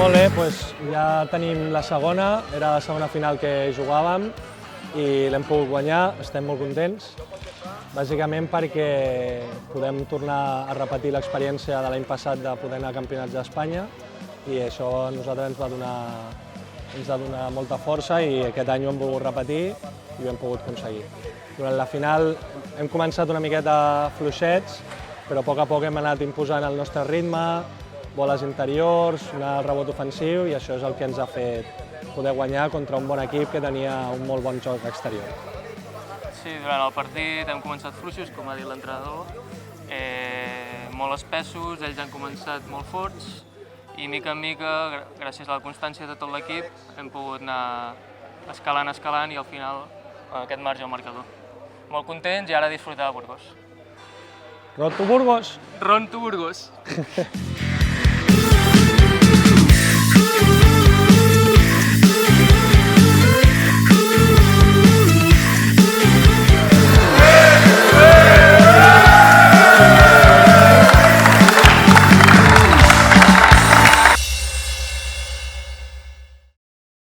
Molt bé, ja tenim la segona, era la segona final que jugàvem i l'hem pogut guanyar, estem molt contents, bàsicament perquè podem tornar a repetir l'experiència de l'any passat de poder anar a campionats d'Espanya i això a nosaltres ens va donar molta força i aquest any ho hem volgut repetir i ho hem pogut aconseguir. Durant la final hem començat una miqueta fluixets, però a poc hem anat imposant el nostre ritme, boles interiors, anar al rebot ofensiu i això és el que ens ha fet poder guanyar contra un bon equip que tenia un molt bon joc exterior. Sí, durant el partit hem començat fluixos, com ha dit l'entrenador, molt espessos, ells han començat molt forts i mica en mica, gràcies a la constància de tot l'equip, hem pogut anar escalant i al final aquest marge al marcador. Molt contents i ara disfrutar de Burgos. Road to Burgos! Ron to Burgos!